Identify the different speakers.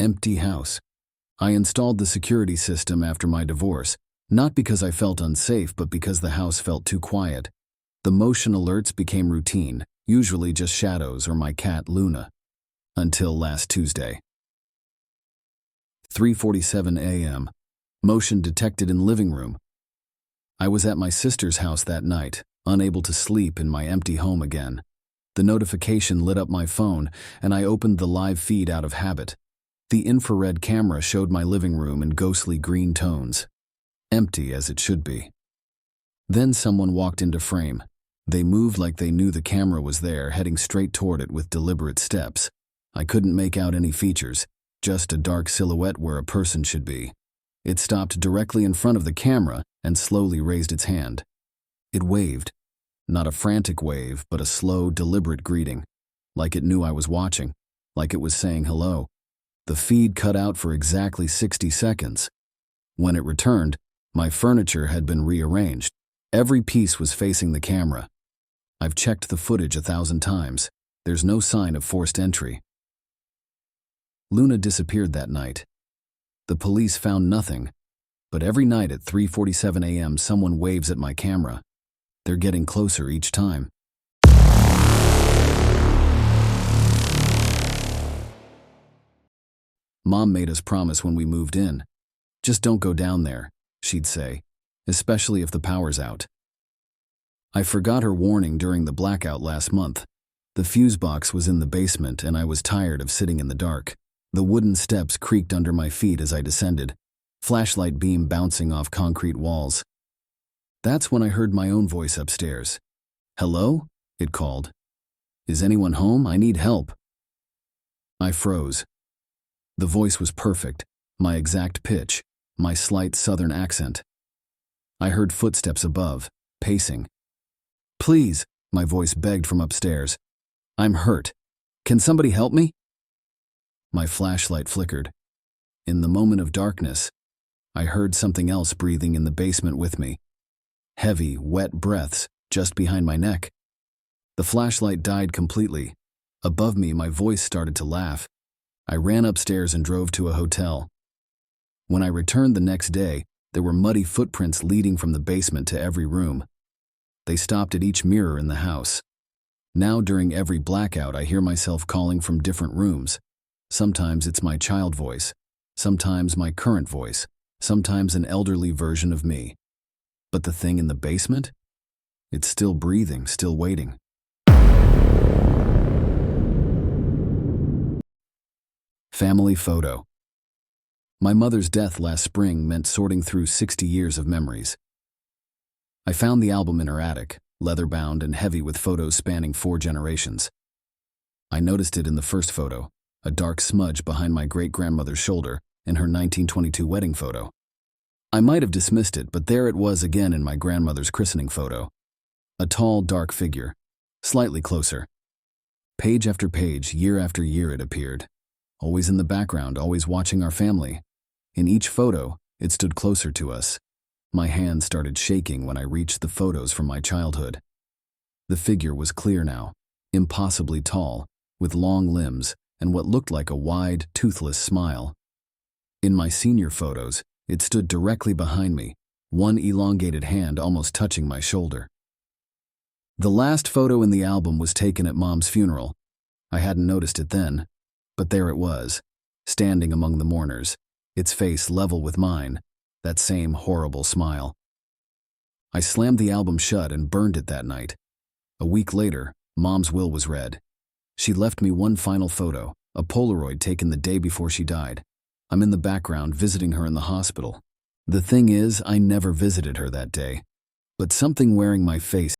Speaker 1: Empty house. I installed the security system after my divorce, not because I felt unsafe, but because the house felt too quiet. The motion alerts became routine, usually just shadows or my cat, Luna. Until last Tuesday. 3:47 a.m. Motion detected in living room. I was at my sister's house that night, unable to sleep in my empty home again. The notification lit up my phone, and I opened the live feed out of habit. The infrared camera showed my living room in ghostly green tones. Empty as it should be. Then someone walked into frame. They moved like they knew the camera was there, heading straight toward it with deliberate steps. I couldn't make out any features, just a dark silhouette where a person should be. It stopped directly in front of the camera and slowly raised its hand. It waved. Not a frantic wave, but a slow, deliberate greeting. Like it knew I was watching. Like it was saying hello. The feed cut out for exactly 60 seconds. When it returned, my furniture had been rearranged. Every piece was facing the camera. I've checked the footage 1,000 times. There's no sign of forced entry. Luna disappeared that night. The police found nothing, but every night at 3:47 a.m. someone waves at my camera. They're getting closer each time. Mom made us promise when we moved in. Just don't go down there, she'd say, especially if the power's out. I forgot her warning during the blackout last month. The fuse box was in the basement and I was tired of sitting in the dark. The wooden steps creaked under my feet as I descended, flashlight beam bouncing off concrete walls. That's when I heard my own voice upstairs. "Hello?" it called. "Is anyone home? I need help." I froze. The voice was perfect, my exact pitch, my slight southern accent. I heard footsteps above, pacing. "Please," my voice begged from upstairs. "I'm hurt. Can somebody help me?" My flashlight flickered. In the moment of darkness, I heard something else breathing in the basement with me. Heavy, wet breaths just behind my neck. The flashlight died completely. Above me, my voice started to laugh. I ran upstairs and drove to a hotel. When I returned the next day, there were muddy footprints leading from the basement to every room. They stopped at each mirror in the house. Now during every blackout, I hear myself calling from different rooms. Sometimes it's my child voice, sometimes my current voice, sometimes an elderly version of me. But the thing in the basement? It's still breathing, still waiting. Family photo. My mother's death last spring meant sorting through 60 years of memories. I found the album in her attic, leather-bound and heavy with photos spanning 4 generations. I noticed it in the first photo, a dark smudge behind my great-grandmother's shoulder in her 1922 wedding photo. I might have dismissed it, but there it was again in my grandmother's christening photo. A tall, dark figure, slightly closer. Page after page, year after year it appeared. Always in the background, always watching our family. In each photo, it stood closer to us. My hand started shaking when I reached the photos from my childhood. The figure was clear now, impossibly tall, with long limbs and what looked like a wide, toothless smile. In my senior photos, it stood directly behind me, one elongated hand almost touching my shoulder. The last photo in the album was taken at Mom's funeral. I hadn't noticed it then, but there it was, standing among the mourners, its face level with mine, that same horrible smile. I slammed the album shut and burned it that night. A week later, Mom's will was read. She left me one final photo, a Polaroid taken the day before she died. I'm in the background visiting her in the hospital. The thing is, I never visited her that day, but something wearing my face